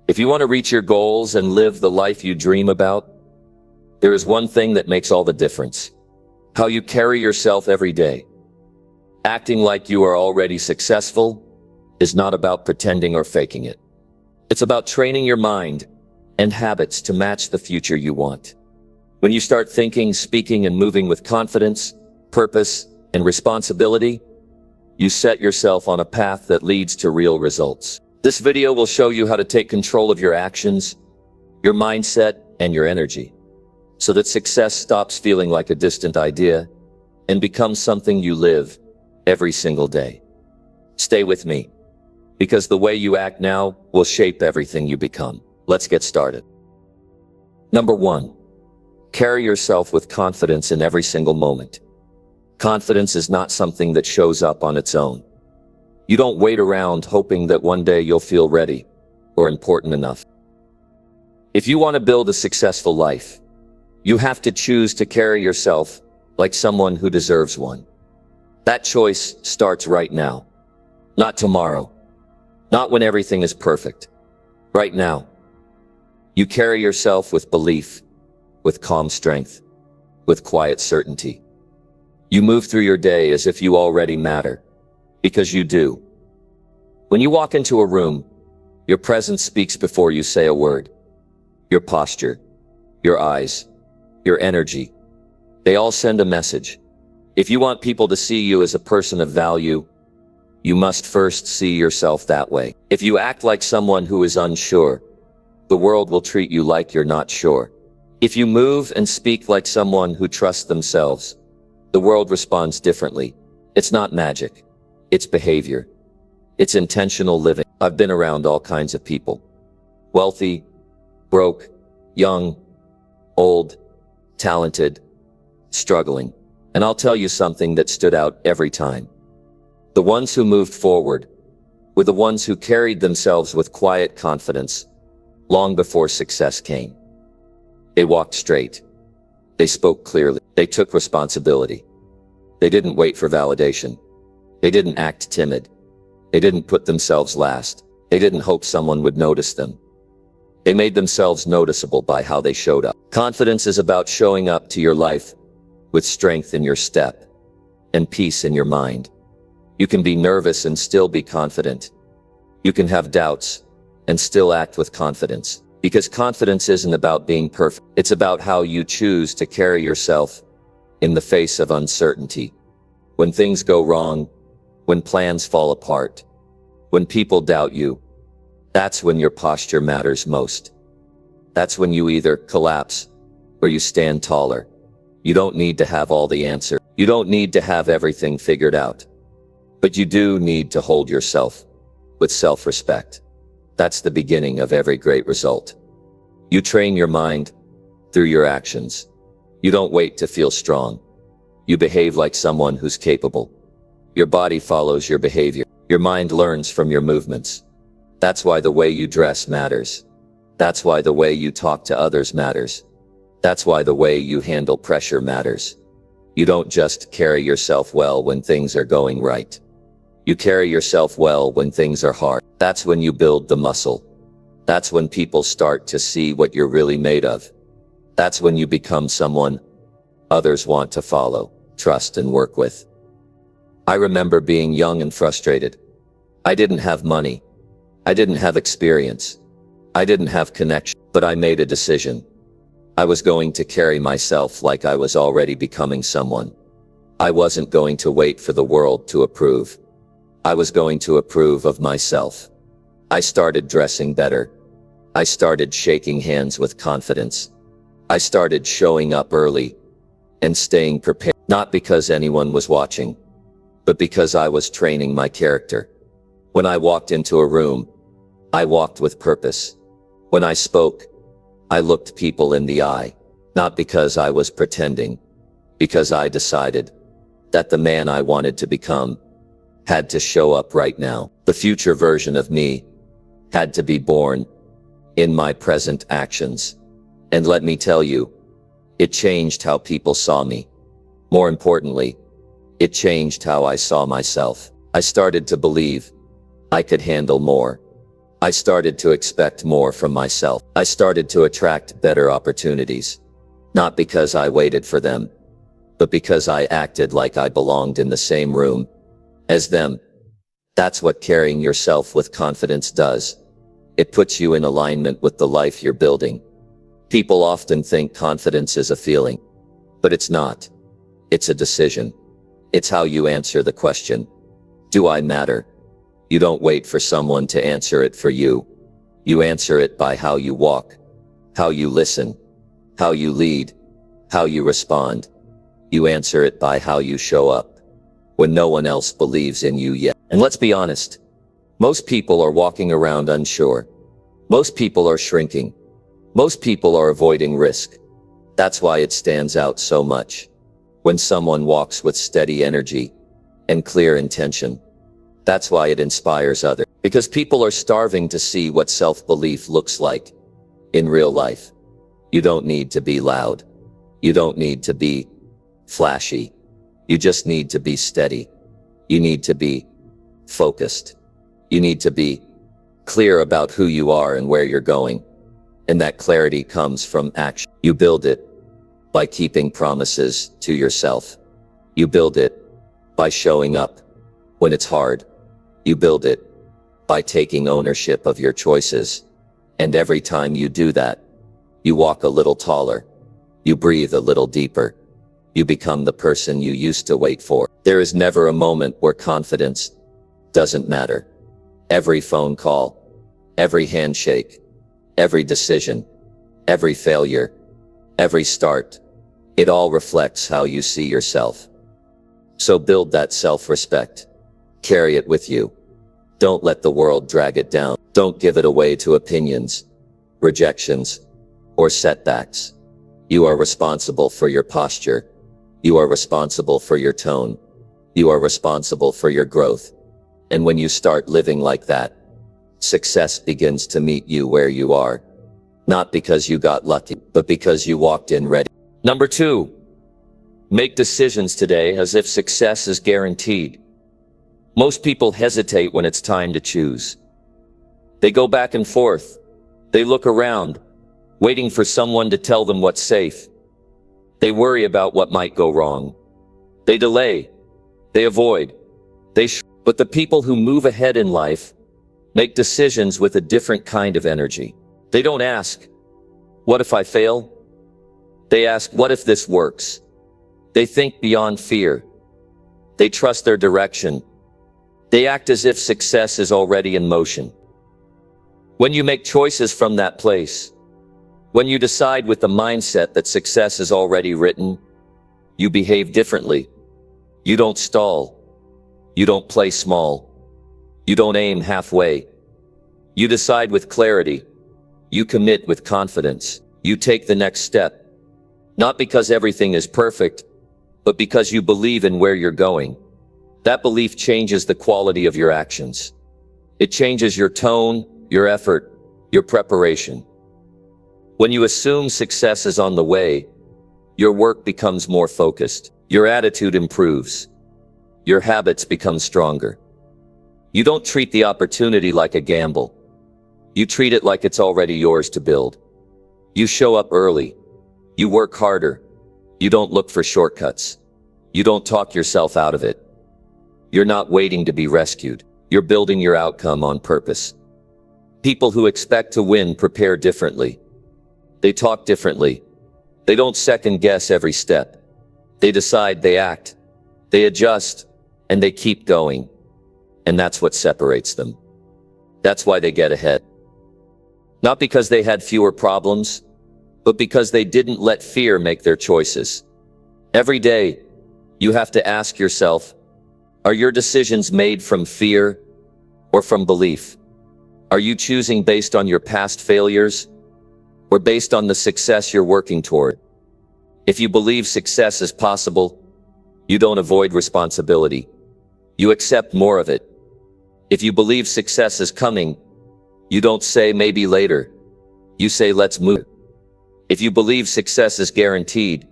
If you want to reach your goals and live the life you dream about, there is one thing that makes all the difference: how you carry yourself every day. Acting like you are already successful is not about pretending or faking it. It's about training your mind and habits to match the future you want. When you start thinking, speaking, and moving with confidence, purpose, and responsibility, you set yourself on a path that leads to real results. This video will show you how to take control of your actions, your mindset, and your energy, so that success stops feeling like a distant idea and becomes something you live every single day. Stay with me, because the way you act now will shape everything you become. Let's get started. Number 1, carry yourself with confidence in every single moment. Confidence is not something that shows up on its own. You don't wait around hoping that one day you'll feel ready or important enough. If you want to build a successful life, you have to choose to carry yourself like someone who deserves one. That choice starts right now, not tomorrow, not when everything is perfect. Right now, you carry yourself with belief, with calm strength, with quiet certainty. You move through your day as if you already matter, because you do. When you walk into a room, your presence speaks before you say a word. Your posture, your eyes, your energy, they all send a message. If you want people to see you as a person of value, you must first see yourself that way. If you act like someone who is unsure, the world will treat you like you're not sure. If you move and speak like someone who trusts themselves, the world responds differently. It's not magic. It's behavior. It's intentional living. I've been around all kinds of people. Wealthy, broke, young, old, talented, struggling. And I'll tell you something that stood out every time. The ones who moved forward were the ones who carried themselves with quiet confidence long before success came. They walked straight. They spoke clearly. They took responsibility. They didn't wait for validation. They didn't act timid. They didn't put themselves last. They didn't hope someone would notice them. They made themselves noticeable by how they showed up. Confidence is about showing up to your life with strength in your step and peace in your mind. You can be nervous and still be confident. You can have doubts and still act with confidence. Because confidence isn't about being perfect. It's about how you choose to carry yourself in the face of uncertainty. When things go wrong, when plans fall apart, when people doubt you, that's when your posture matters most. That's when you either collapse or you stand taller. You don't need to have all the answers. You don't need to have everything figured out. But you do need to hold yourself with self-respect. That's the beginning of every great result. You train your mind through your actions. You don't wait to feel strong. You behave like someone who's capable. Your body follows your behavior. Your mind learns from your movements. That's why the way you dress matters. That's why the way you talk to others matters. That's why the way you handle pressure matters. You don't just carry yourself well when things are going right. You carry yourself well when things are hard. That's when you build the muscle. That's when people start to see what you're really made of. That's when you become someone others want to follow, trust, and work with. I remember being young and frustrated. I didn't have money. I didn't have experience. I didn't have connection, but I made a decision. I was going to carry myself like I was already becoming someone. I wasn't going to wait for the world to approve. I was going to approve of myself. I started dressing better. I started shaking hands with confidence. I started showing up early and staying prepared, not because anyone was watching, but because I was training my character. When I walked into a room, I walked with purpose. When I spoke, I looked people in the eye, not because I was pretending, because I decided that the man I wanted to become had to show up right now. The future version of me had to be born in my present actions. And let me tell you, it changed how people saw me. More importantly, it changed how I saw myself. I started to believe I could handle more. I started to expect more from myself. I started to attract better opportunities. Not because I waited for them, but because I acted like I belonged in the same room as them. That's what carrying yourself with confidence does. It puts you in alignment with the life you're building. People often think confidence is a feeling, but it's not. It's a decision. It's how you answer the question, do I matter? You don't wait for someone to answer it for you. You answer it by how you walk, how you listen, how you lead, how you respond. You answer it by how you show up when no one else believes in you yet. And let's be honest, most people are walking around unsure. Most people are shrinking. Most people are avoiding risk. That's why it stands out so much when someone walks with steady energy and clear intention. That's why it inspires others. Because people are starving to see what self-belief looks like in real life. You don't need to be loud. You don't need to be flashy. You just need to be steady. You need to be focused. You need to be clear about who you are and where you're going. And that clarity comes from action. You build it by keeping promises to yourself. You build it by showing up when it's hard. You build it by taking ownership of your choices. And every time you do that, you walk a little taller. You breathe a little deeper. You become the person you used to wait for. There is never a moment where confidence doesn't matter. Every phone call, every handshake, every decision, every failure, every start, it all reflects how you see yourself. So build that self-respect. Carry it with you. Don't let the world drag it down. Don't give it away to opinions, rejections, or setbacks. You are responsible for your posture. You are responsible for your tone. You are responsible for your growth. And when you start living like that, success begins to meet you where you are. Not because you got lucky, but because you walked in ready. Number 2, make decisions today as if success is guaranteed. Most people hesitate when it's time to choose. They go back and forth. They look around, waiting for someone to tell them what's safe. They worry about what might go wrong. They delay. They avoid. But the people who move ahead in life make decisions with a different kind of energy. They don't ask, what if I fail? They ask, what if this works? They think beyond fear. They trust their direction. They act as if success is already in motion. When you make choices from that place, when you decide with the mindset that success is already written, you behave differently. You don't stall. You don't play small. You don't aim halfway. You decide with clarity. You commit with confidence. You take the next step. Not because everything is perfect, but because you believe in where you're going. That belief changes the quality of your actions. It changes your tone, your effort, your preparation. When you assume success is on the way, your work becomes more focused. Your attitude improves. Your habits become stronger. You don't treat the opportunity like a gamble. You treat it like it's already yours to build. You show up early. You work harder. You don't look for shortcuts. You don't talk yourself out of it. You're not waiting to be rescued. You're building your outcome on purpose. People who expect to win prepare differently. They talk differently. They don't second guess every step. They decide, they act, they adjust, and they keep going. And that's what separates them. That's why they get ahead. Not because they had fewer problems, but because they didn't let fear make their choices. Every day, you have to ask yourself, are your decisions made from fear or from belief? Are you choosing based on your past failures or based on the success you're working toward? If you believe success is possible, you don't avoid responsibility. You accept more of it. If you believe success is coming, you don't say maybe later. You say let's move. If you believe success is guaranteed,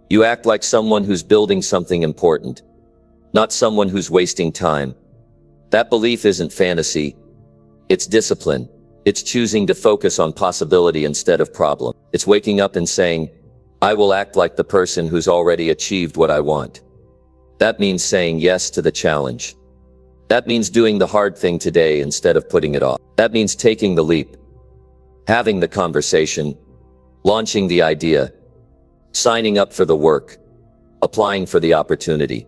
you act like someone who's building something important, not someone who's wasting time. That belief isn't fantasy. It's discipline. It's choosing to focus on possibility instead of problem. It's waking up and saying, I will act like the person who's already achieved what I want. That means saying yes to the challenge. That means doing the hard thing today instead of putting it off. That means taking the leap, having the conversation, launching the idea, signing up for the work, applying for the opportunity.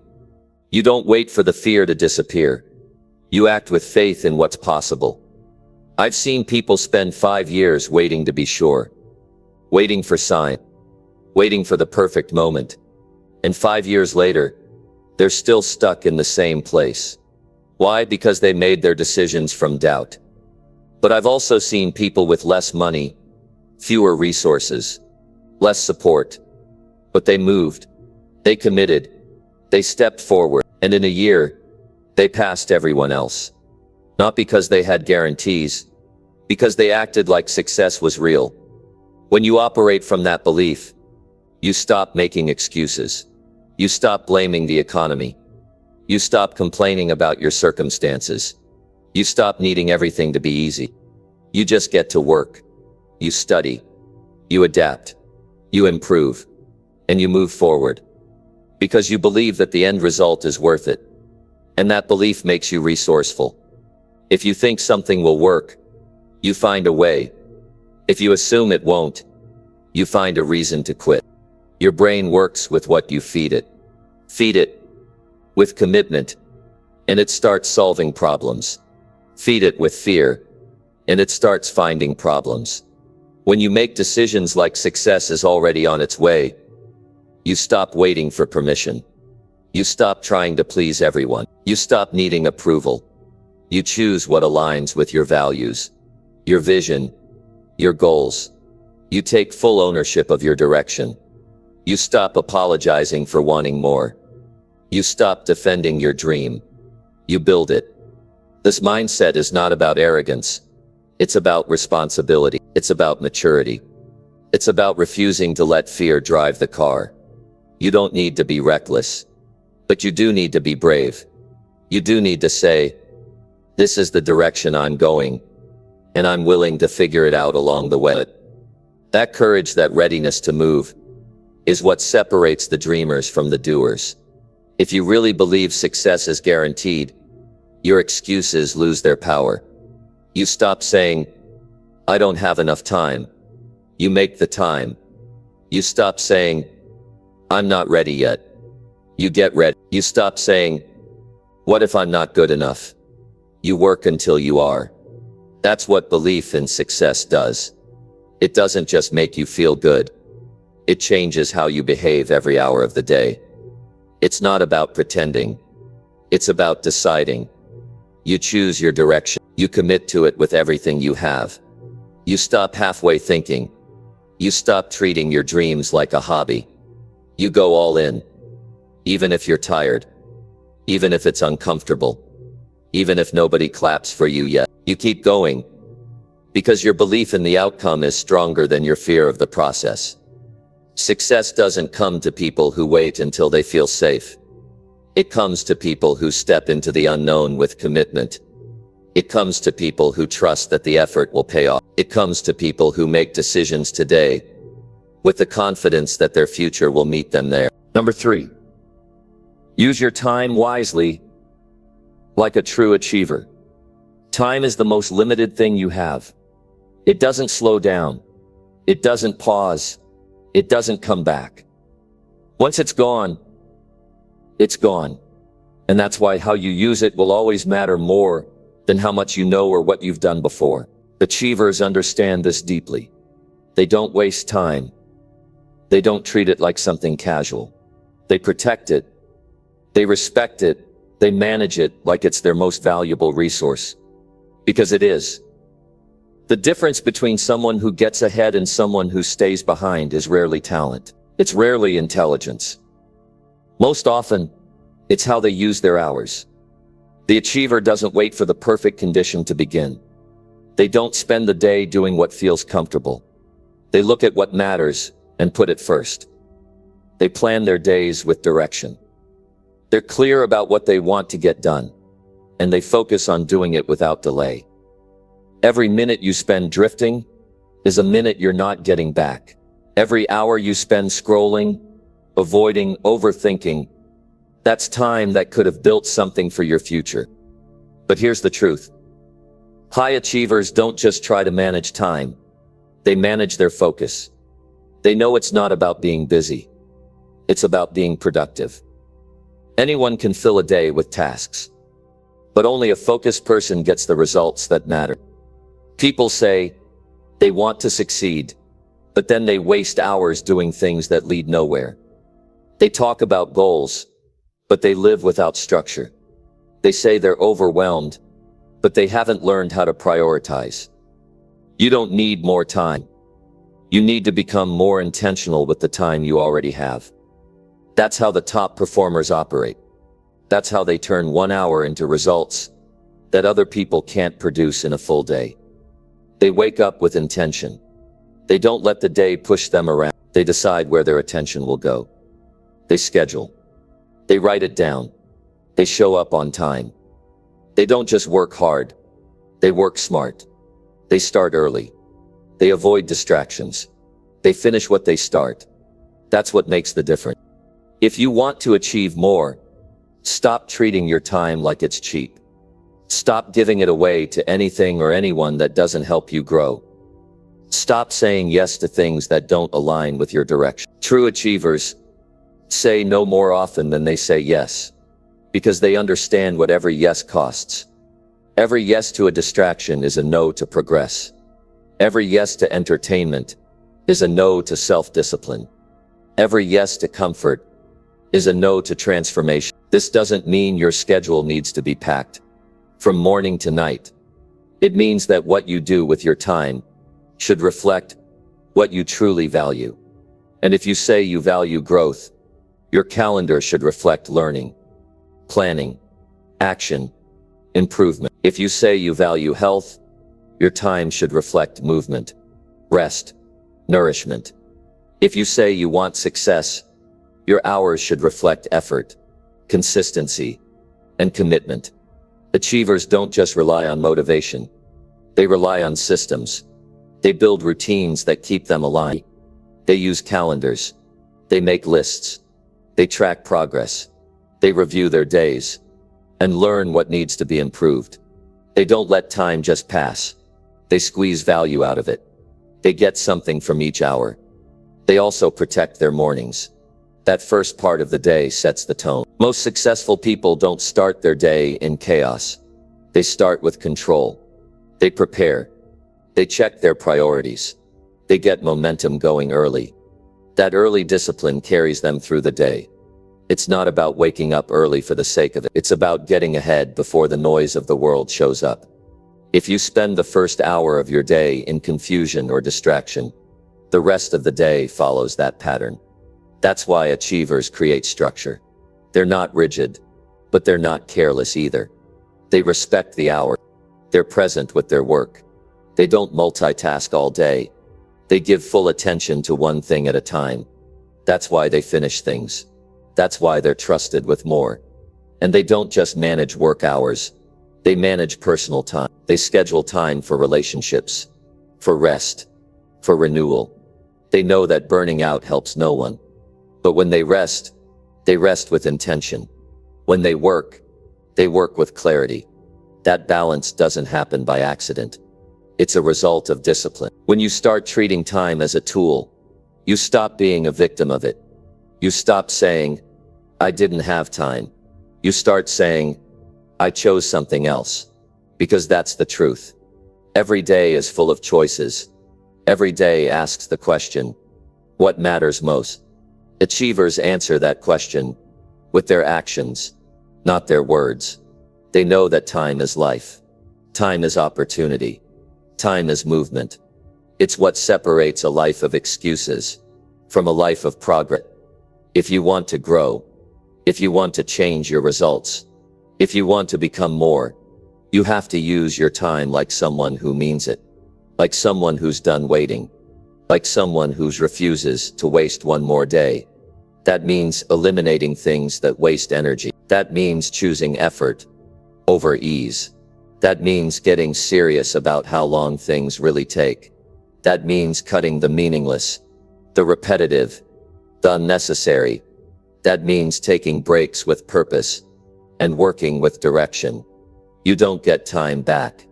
You don't wait for the fear to disappear. You act with faith in what's possible. I've seen people spend 5 years waiting to be sure, waiting for sign, waiting for the perfect moment. And 5 years later, they're still stuck in the same place. Why? Because they made their decisions from doubt. But I've also seen people with less money, fewer resources, less support. But they moved, they committed, they stepped forward, and in a year, they passed everyone else. Not because they had guarantees, because they acted like success was real. When you operate from that belief, you stop making excuses. You stop blaming the economy. You stop complaining about your circumstances. You stop needing everything to be easy. You just get to work. You study. You adapt. You improve. And you move forward. Because you believe that the end result is worth it. And that belief makes you resourceful. If you think something will work, you find a way. If you assume it won't, you find a reason to quit. Your brain works with what you feed it. Feed it with commitment, and it starts solving problems. Feed it with fear, and it starts finding problems. When you make decisions like success is already on its way, you stop waiting for permission. You stop trying to please everyone. You stop needing approval. You choose what aligns with your values, your vision, your goals. You take full ownership of your direction. You stop apologizing for wanting more. You stop defending your dream. You build it. This mindset is not about arrogance. It's about responsibility. It's about maturity. It's about refusing to let fear drive the car. You don't need to be reckless, but you do need to be brave. You do need to say, this is the direction I'm going, and I'm willing to figure it out along the way. That courage, that readiness to move, is what separates the dreamers from the doers. If you really believe success is guaranteed, your excuses lose their power. You stop saying, I don't have enough time. You make the time. You stop saying, I'm not ready yet. You get ready. You stop saying, what if I'm not good enough? You work until you are. That's what belief in success does. It doesn't just make you feel good. It changes how you behave every hour of the day. It's not about pretending. It's about deciding. You choose your direction. You commit to it with everything you have. You stop halfway thinking. You stop treating your dreams like a hobby. You go all in. Even if you're tired. Even if it's uncomfortable. Even if nobody claps for you yet. You keep going. Because your belief in the outcome is stronger than your fear of the process. Success doesn't come to people who wait until they feel safe. It comes to people who step into the unknown with commitment. It comes to people who trust that the effort will pay off. It comes to people who make decisions today with the confidence that their future will meet them there. Number 3, use your time wisely like a true achiever. Time is the most limited thing you have. It doesn't slow down. It doesn't pause. It doesn't come back. Once it's gone, it's gone. And that's why how you use it will always matter more than how much you know or what you've done before. Achievers understand this deeply. They don't waste time. They don't treat it like something casual. They protect it. They respect it. They manage it like it's their most valuable resource. Because it is. The difference between someone who gets ahead and someone who stays behind is rarely talent. It's rarely intelligence. Most often, it's how they use their hours. The achiever doesn't wait for the perfect condition to begin. They don't spend the day doing what feels comfortable. They look at what matters and put it first. They plan their days with direction. They're clear about what they want to get done. and they focus on doing it without delay. Every minute you spend drifting is a minute you're not getting back. Every hour you spend scrolling, avoiding, overthinking, that's time that could have built something for your future. But here's the truth. High achievers don't just try to manage time. They manage their focus. They know it's not about being busy. It's about being productive. Anyone can fill a day with tasks, but only a focused person gets the results that matter. People say they want to succeed, but then they waste hours doing things that lead nowhere. They talk about goals, but they live without structure. They say they're overwhelmed, but they haven't learned how to prioritize. You don't need more time. You need to become more intentional with the time you already have. That's how the top performers operate. That's how they turn 1 hour into results that other people can't produce in a full day. They wake up with intention. They don't let the day push them around. They decide where their attention will go. They schedule. They write it down. They show up on time. They don't just work hard. They work smart. They start early. They avoid distractions. They finish what they start. That's what makes the difference. If you want to achieve more, stop treating your time like it's cheap. Stop giving it away to anything or anyone that doesn't help you grow. Stop saying yes to things that don't align with your direction. True achievers say no more often than they say yes, because they understand what every yes costs. Every yes to a distraction is a no to progress. Every yes to entertainment is a no to self-discipline. Every yes to comfort is a no to transformation. This doesn't mean your schedule needs to be packed from morning to night. It means that what you do with your time should reflect what you truly value. And if you say you value growth, your calendar should reflect learning, planning, action, improvement. If you say you value health, your time should reflect movement, rest, nourishment. If you say you want success, your hours should reflect effort, consistency, and commitment. Achievers don't just rely on motivation. They rely on systems. They build routines that keep them aligned. They use calendars. They make lists. They track progress. They review their days and learn what needs to be improved. They don't let time just pass. They squeeze value out of it. They get something from each hour. They also protect their mornings. That first part of the day sets the tone. Most successful people don't start their day in chaos. They start with control. They prepare. They check their priorities. They get momentum going early. That early discipline carries them through the day. It's not about waking up early for the sake of it. It's about getting ahead before the noise of the world shows up. If you spend the first hour of your day in confusion or distraction, the rest of the day follows that pattern. That's why achievers create structure. They're not rigid, but they're not careless either. They respect the hour. They're present with their work. They don't multitask all day. They give full attention to one thing at a time. That's why they finish things. That's why they're trusted with more. And they don't just manage work hours. They manage personal time. They schedule time for relationships, for rest, for renewal. They know that burning out helps no one. But when they rest with intention. When they work with clarity. That balance doesn't happen by accident. It's a result of discipline. When you start treating time as a tool, you stop being a victim of it. You stop saying, I didn't have time. You start saying, I chose something else. Because that's the truth. Every day is full of choices. Every day asks the question, what matters most? Achievers answer that question with their actions, not their words. They know that time is life. Time is opportunity. Time is movement. It's what separates a life of excuses from a life of progress. If you want to grow, if you want to change your results, if you want to become more, you have to use your time like someone who means it, like someone who's done waiting, like someone who refuses to waste one more day. That means eliminating things that waste energy. That means choosing effort over ease. That means getting serious about how long things really take. That means cutting the meaningless, the repetitive, the unnecessary. That means taking breaks with purpose and working with direction. You don't get time back.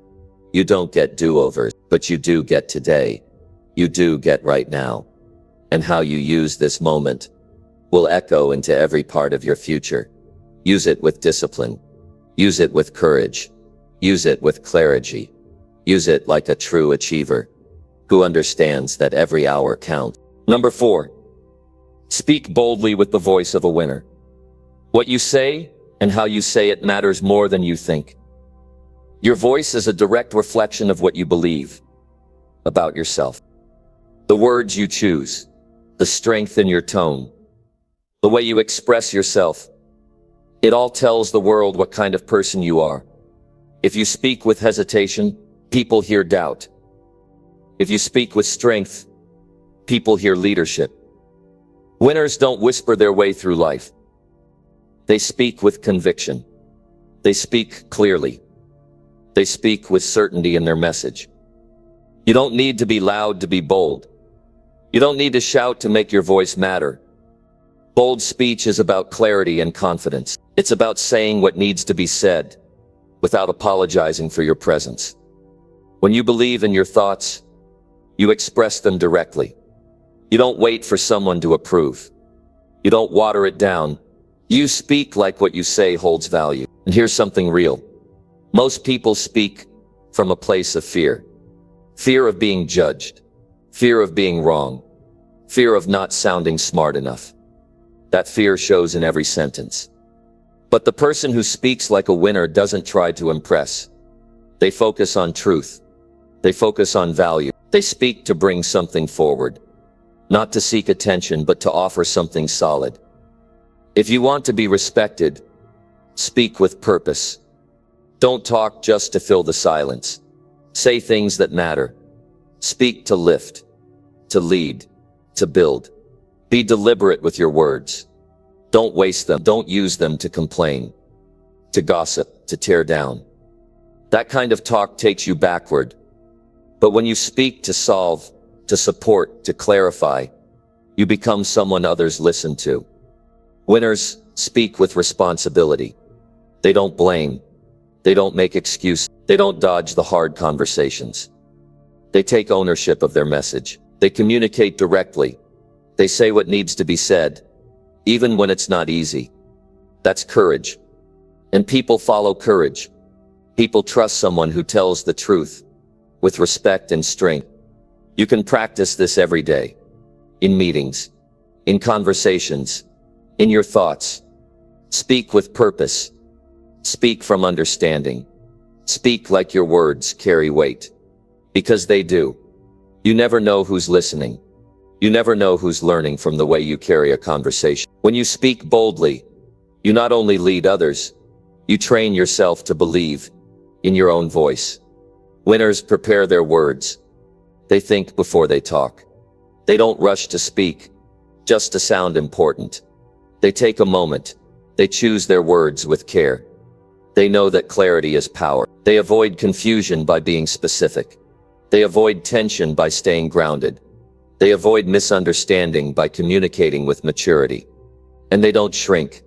You don't get do-overs, but you do get today. You do get right now. And how you use this moment will echo into every part of your future. Use it with discipline. Use it with courage. Use it with clarity. Use it like a true achiever who understands that every hour counts. Number 4. Speak boldly with the voice of a winner. What you say and how you say it matters more than you think. Your voice is a direct reflection of what you believe about yourself. The words you choose, the strength in your tone, the way you express yourself, it all tells the world what kind of person you are. If you speak with hesitation, people hear doubt. If you speak with strength, people hear leadership. Winners don't whisper their way through life. They speak with conviction. They speak clearly. They speak with certainty in their message. You don't need to be loud to be bold. You don't need to shout to make your voice matter. Bold speech is about clarity and confidence. It's about saying what needs to be said without apologizing for your presence. When you believe in your thoughts, you express them directly. You don't wait for someone to approve. You don't water it down. You speak like what you say holds value. And here's something real. Most people speak from a place of fear. Fear of being judged. Fear of being wrong. Fear of not sounding smart enough. That fear shows in every sentence. But the person who speaks like a winner doesn't try to impress. They focus on truth. They focus on value. They speak to bring something forward. Not to seek attention, but to offer something solid. If you want to be respected, speak with purpose. Don't talk just to fill the silence. Say things that matter. Speak to lift, to lead, to build. Be deliberate with your words. Don't waste them. Don't use them to complain, to gossip, to tear down. That kind of talk takes you backward. But when you speak to solve, to support, to clarify, you become someone others listen to. Winners speak with responsibility. They don't blame. They don't make excuses. They don't dodge the hard conversations. They take ownership of their message. They communicate directly. They say what needs to be said, even when it's not easy. That's courage. And people follow courage. People trust someone who tells the truth with respect and strength. You can practice this every day. In meetings, in conversations, in your thoughts. Speak with purpose. Speak from understanding. Speak like your words carry weight. Because they do. You never know who's listening. You never know who's learning from the way you carry a conversation. When you speak boldly, you not only lead others, you train yourself to believe in your own voice. Winners prepare their words. They think before they talk. They don't rush to speak, just to sound important. They take a moment. They choose their words with care. They know that clarity is power. They avoid confusion by being specific. They avoid tension by staying grounded. They avoid misunderstanding by communicating with maturity. And they don't shrink.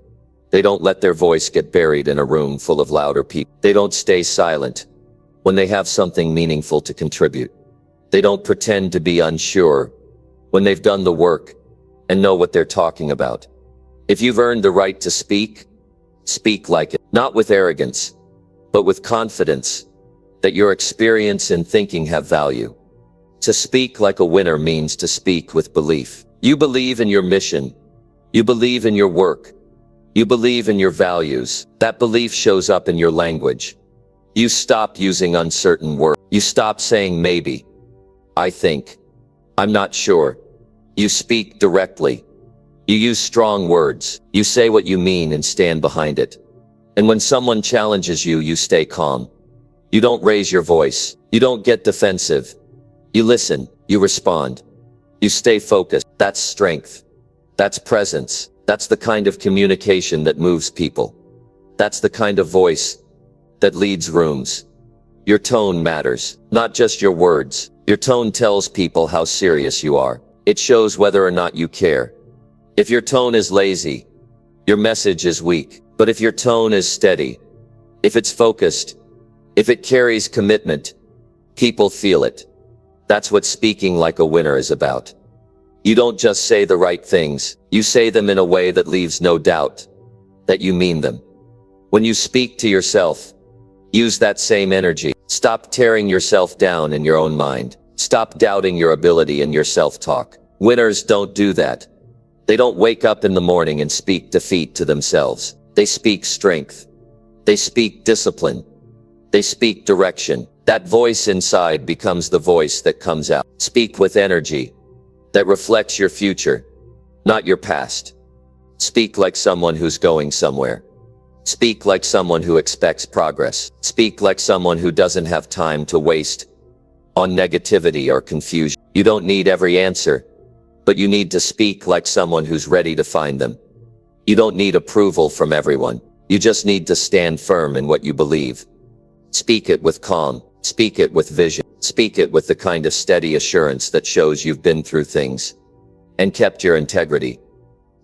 They don't let their voice get buried in a room full of louder people. They don't stay silent when they have something meaningful to contribute. They don't pretend to be unsure when they've done the work and know what they're talking about. If you've earned the right to speak, speak like it. Not with arrogance, but with confidence that your experience and thinking have value. To speak like a winner means to speak with belief. You believe in your mission. You believe in your work. You believe in your values. That belief shows up in your language. You stop using uncertain words. You stop saying maybe, I think, I'm not sure. You speak directly. You use strong words. You say what you mean and stand behind it. And when someone challenges you, you stay calm. You don't raise your voice. You don't get defensive. You listen. You respond. You stay focused. That's strength. That's presence. That's the kind of communication that moves people. That's the kind of voice that leads rooms. Your tone matters, not just your words. Your tone tells people how serious you are. It shows whether or not you care. If your tone is lazy, your message is weak. But if your tone is steady, if it's focused, if it carries commitment, people feel it. That's what speaking like a winner is about. You don't just say the right things, you say them in a way that leaves no doubt that you mean them. When you speak to yourself, use that same energy. Stop tearing yourself down in your own mind. Stop doubting your ability and your self-talk. Winners don't do that. They don't wake up in the morning and speak defeat to themselves. They speak strength. They speak discipline. They speak direction. That voice inside becomes the voice that comes out. Speak with energy that reflects your future, not your past. Speak like someone who's going somewhere. Speak like someone who expects progress. Speak like someone who doesn't have time to waste on negativity or confusion. You don't need every answer, but you need to speak like someone who's ready to find them. You don't need approval from everyone. You just need to stand firm in what you believe. Speak it with calm. Speak it with vision. Speak it with the kind of steady assurance that shows you've been through things and kept your integrity.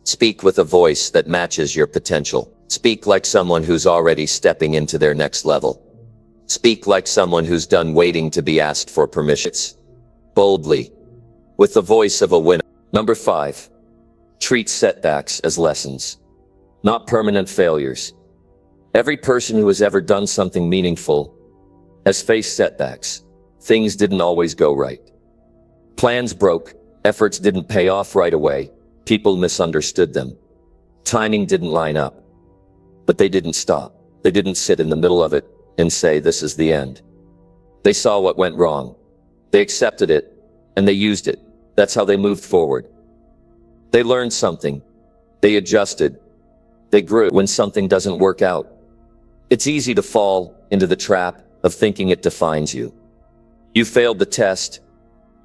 Speak with a voice that matches your potential. Speak like someone who's already stepping into their next level. Speak like someone who's done waiting to be asked for permissions. Boldly, with the voice of a winner. Number 5. Treat setbacks as lessons, not permanent failures. Every person who has ever done something meaningful has faced setbacks. Things didn't always go right. Plans broke, efforts didn't pay off right away, people misunderstood them. Timing didn't line up. But they didn't stop. They didn't sit in the middle of it and say, this is the end. They saw what went wrong. They accepted it, and they used it. That's how they moved forward. They learned something. They adjusted. They grew. When something doesn't work out, it's easy to fall into the trap of thinking it defines you. You failed the test.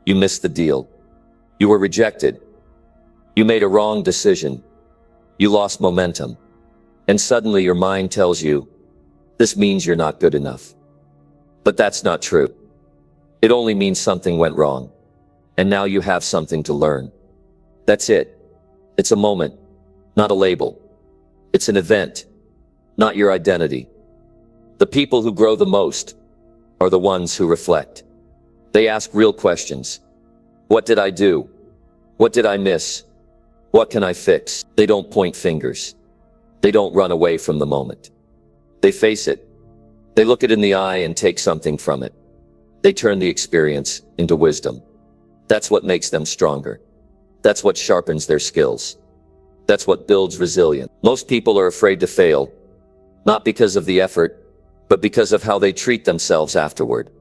You missed the deal. You were rejected. You made a wrong decision. You lost momentum. And suddenly your mind tells you, this means you're not good enough. But that's not true. It only means something went wrong. And now you have something to learn. That's it. It's a moment, not a label. It's an event, not your identity. The people who grow the most are the ones who reflect. They ask real questions. What did I do? What did I miss? What can I fix? They don't point fingers. They don't run away from the moment. They face it. They look it in the eye and take something from it. They turn the experience into wisdom. That's what makes them stronger. That's what sharpens their skills. That's what builds resilience. Most people are afraid to fail, not because of the effort, but because of how they treat themselves afterward.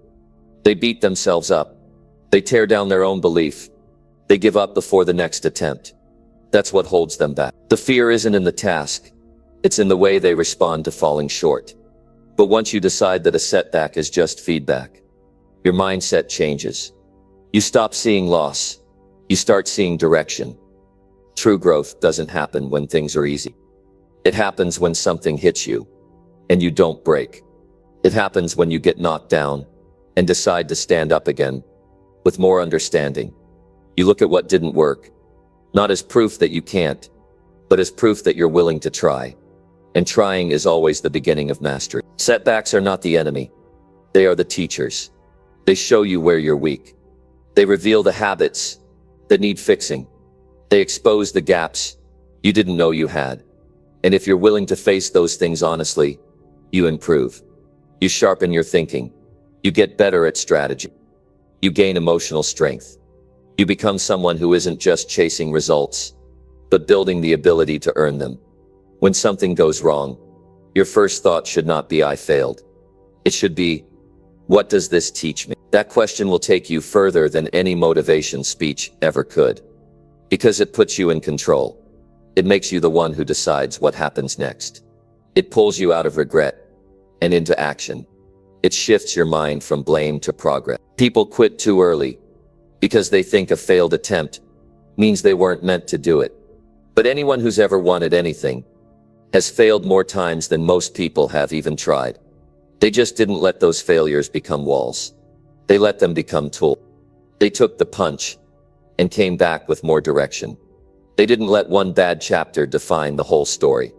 They beat themselves up. They tear down their own belief. They give up before the next attempt. That's what holds them back. The fear isn't in the task. It's in the way they respond to falling short. But once you decide that a setback is just feedback, your mindset changes. You stop seeing loss. You start seeing direction. True growth doesn't happen when things are easy. It happens when something hits you and you don't break. It happens when you get knocked down and decide to stand up again with more understanding. You look at what didn't work, not as proof that you can't, but as proof that you're willing to try. And trying is always the beginning of mastery. Setbacks are not the enemy. They are the teachers. They show you where you're weak. They reveal the habits that need fixing. They expose the gaps you didn't know you had. And if you're willing to face those things honestly, you improve. You sharpen your thinking. You get better at strategy. You gain emotional strength. You become someone who isn't just chasing results, but building the ability to earn them. When something goes wrong, your first thought should not be, I failed. It should be, what does this teach me? That question will take you further than any motivation speech ever could. Because it puts you in control. It makes you the one who decides what happens next. It pulls you out of regret and into action. It shifts your mind from blame to progress. People quit too early because they think a failed attempt means they weren't meant to do it. But anyone who's ever wanted anything has failed more times than most people have even tried. They just didn't let those failures become walls. They let them become tools. They took the punch and came back with more direction. They didn't let one bad chapter define the whole story.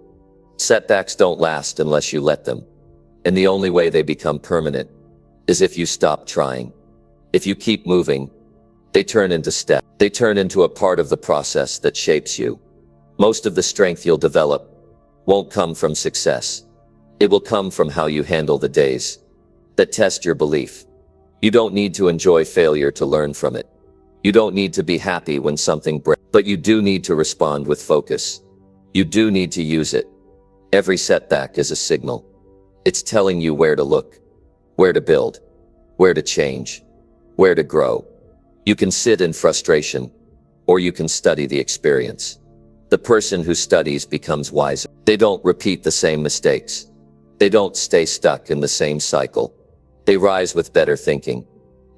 Setbacks don't last unless you let them. And the only way they become permanent is if you stop trying. If you keep moving, they turn into steps. They turn into a part of the process that shapes you. Most of the strength you'll develop won't come from success. It will come from how you handle the days that test your belief. You don't need to enjoy failure to learn from it. You don't need to be happy when something breaks, but you do need to respond with focus. You do need to use it. Every setback is a signal. It's telling you where to look, where to build, where to change, where to grow. You can sit in frustration, or you can study the experience. The person who studies becomes wiser. They don't repeat the same mistakes. They don't stay stuck in the same cycle. They rise with better thinking.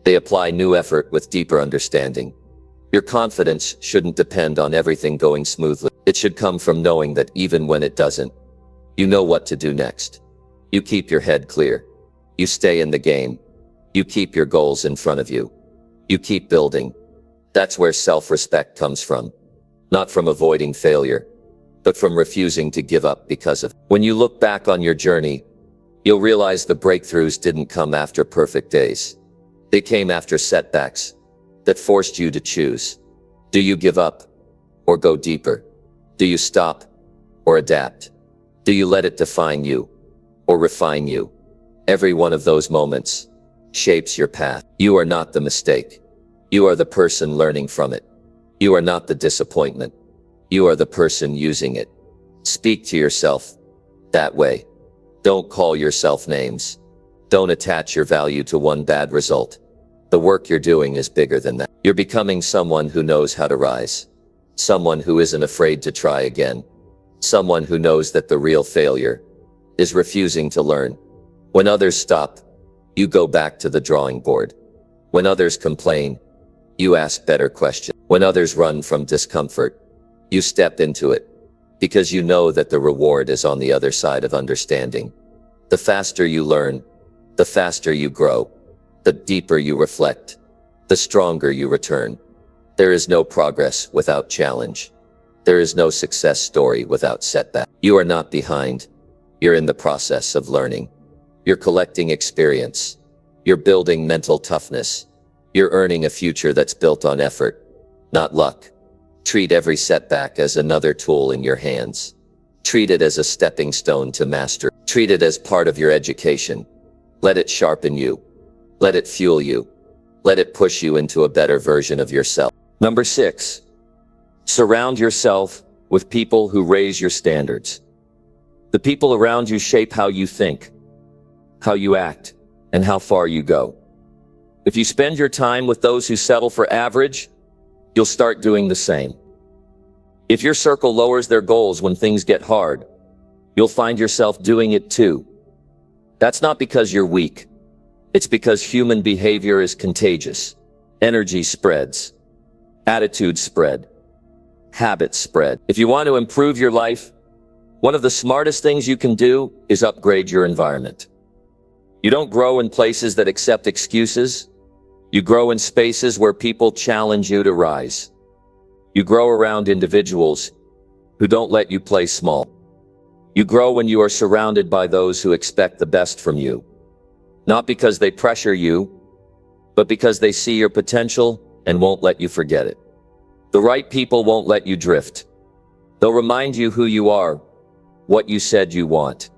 They apply new effort with deeper understanding. Your confidence shouldn't depend on everything going smoothly. It should come from knowing that even when it doesn't, you know what to do next. You keep your head clear. You stay in the game. You keep your goals in front of you. You keep building. That's where self-respect comes from. Not from avoiding failure, but from refusing to give up because of it. When you look back on your journey, you'll realize the breakthroughs didn't come after perfect days. They came after setbacks that forced you to choose. Do you give up or go deeper? Do you stop or adapt? Do you let it define you or refine you? Every one of those moments shapes your path. You are not the mistake. You are the person learning from it. You are not the disappointment. You are the person using it. Speak to yourself that way. Don't call yourself names. Don't attach your value to one bad result. The work you're doing is bigger than that. You're becoming someone who knows how to rise. Someone who isn't afraid to try again. Someone who knows that the real failure is refusing to learn. When others stop, you go back to the drawing board. When others complain, you ask better questions. When others run from discomfort, you step into it, because you know that the reward is on the other side of understanding. The faster you learn, the faster you grow, the deeper you reflect, the stronger you return. There is no progress without challenge. There is no success story without setback. You are not behind. You're in the process of learning. You're collecting experience. You're building mental toughness. You're earning a future that's built on effort, not luck. Treat every setback as another tool in your hands. Treat it as a stepping stone to mastery. Treat it as part of your education. Let it sharpen you. Let it fuel you. Let it push you into a better version of yourself. Number 6, surround yourself with people who raise your standards. The people around you shape how you think, how you act, and how far you go. If you spend your time with those who settle for average, you'll start doing the same. If your circle lowers their goals when things get hard, you'll find yourself doing it too. That's not because you're weak. It's because human behavior is contagious. Energy spreads. Attitudes spread. Habits spread. If you want to improve your life, one of the smartest things you can do is upgrade your environment. You don't grow in places that accept excuses. You grow in spaces where people challenge you to rise. You grow around individuals who don't let you play small. You grow when you are surrounded by those who expect the best from you. Not because they pressure you, but because they see your potential and won't let you forget it. The right people won't let you drift. They'll remind you who you are, what you said you want,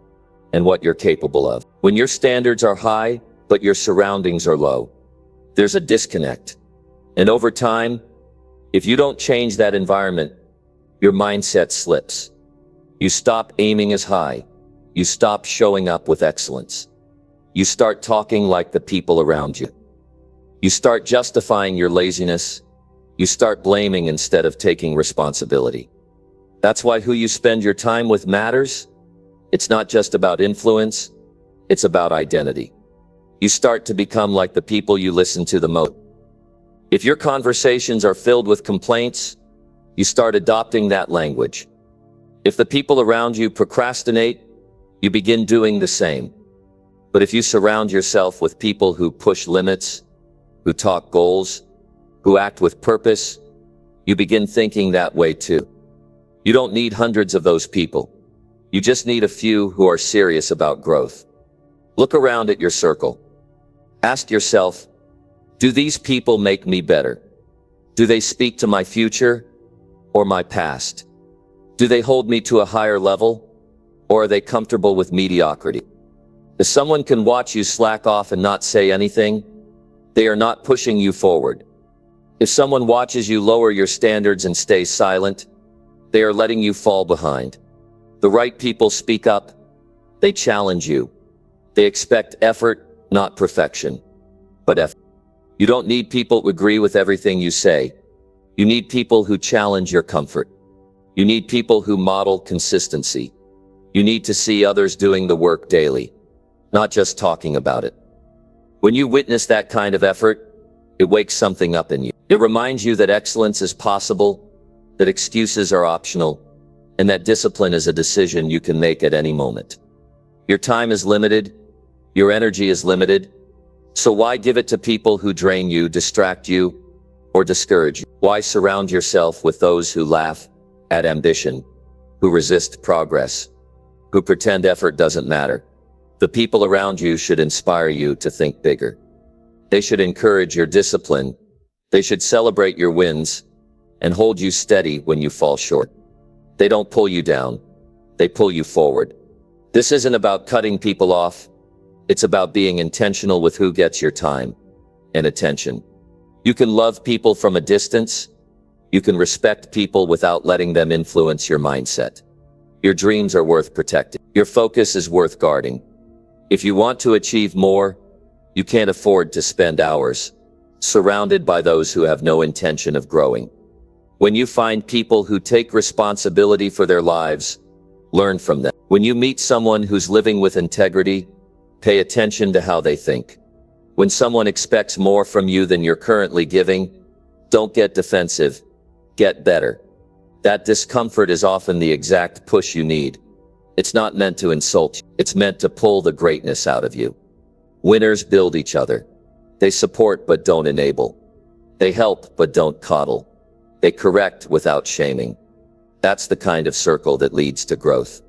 and what you're capable of. When your standards are high, but your surroundings are low, there's a disconnect. And over time, if you don't change that environment, your mindset slips. You stop aiming as high. You stop showing up with excellence. You start talking like the people around you. You start justifying your laziness. You start blaming instead of taking responsibility. That's why who you spend your time with matters. It's not just about influence. It's about identity. You start to become like the people you listen to the most. If your conversations are filled with complaints, you start adopting that language. If the people around you procrastinate, you begin doing the same. But if you surround yourself with people who push limits, who talk goals, who act with purpose, you begin thinking that way too. You don't need hundreds of those people. You just need a few who are serious about growth. Look around at your circle. Ask yourself, do these people make me better? Do they speak to my future or my past? Do they hold me to a higher level, or are they comfortable with mediocrity? If someone can watch you slack off and not say anything, they are not pushing you forward. If someone watches you lower your standards and stay silent, they are letting you fall behind. The right people speak up. They challenge you. They expect effort, not perfection, but effort. You don't need people who agree with everything you say. You need people who challenge your comfort. You need people who model consistency. You need to see others doing the work daily, not just talking about it. When you witness that kind of effort, it wakes something up in you. It reminds you that excellence is possible, that excuses are optional, and that discipline is a decision you can make at any moment. Your time is limited. Your energy is limited. So why give it to people who drain you, distract you, or discourage you? Why surround yourself with those who laugh at ambition, who resist progress, who pretend effort doesn't matter? The people around you should inspire you to think bigger. They should encourage your discipline. They should celebrate your wins and hold you steady when you fall short. They don't pull you down. They pull you forward. This isn't about cutting people off. It's about being intentional with who gets your time and attention. You can love people from a distance. You can respect people without letting them influence your mindset. Your dreams are worth protecting. Your focus is worth guarding. If you want to achieve more, you can't afford to spend hours surrounded by those who have no intention of growing. When you find people who take responsibility for their lives, learn from them. When you meet someone who's living with integrity, pay attention to how they think. When someone expects more from you than you're currently giving, don't get defensive. Get better. That discomfort is often the exact push you need. It's not meant to insult you. It's meant to pull the greatness out of you. Winners build each other. They support but don't enable. They help but don't coddle. They correct without shaming. That's the kind of circle that leads to growth.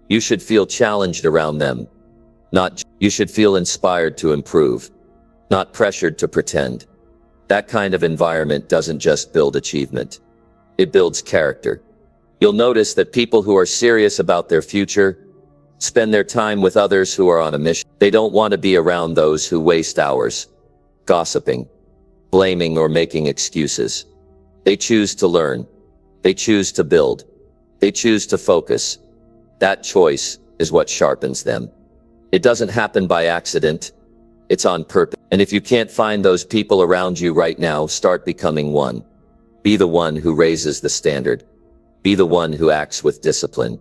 You should feel challenged around them. You should feel inspired to improve, not pressured to pretend. That kind of environment doesn't just build achievement. It builds character. You'll notice that people who are serious about their future spend their time with others who are on a mission. They don't want to be around those who waste hours gossiping, blaming, or making excuses. They choose to learn. They choose to build. They choose to focus. That choice is what sharpens them. It doesn't happen by accident. It's on purpose. And if you can't find those people around you right now, start becoming one. Be the one who raises the standard. Be the one who acts with discipline.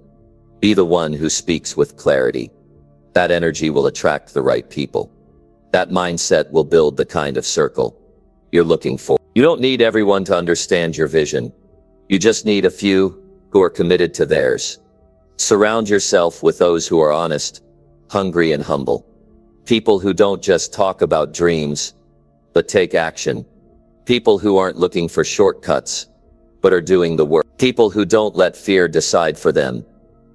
Be the one who speaks with clarity. That energy will attract the right people. That mindset will build the kind of circle you're looking for. You don't need everyone to understand your vision. You just need a few who are committed to theirs. Surround yourself with those who are honest, hungry, and humble. People who don't just talk about dreams, but take action. People who aren't looking for shortcuts, but are doing the work. People who don't let fear decide for them,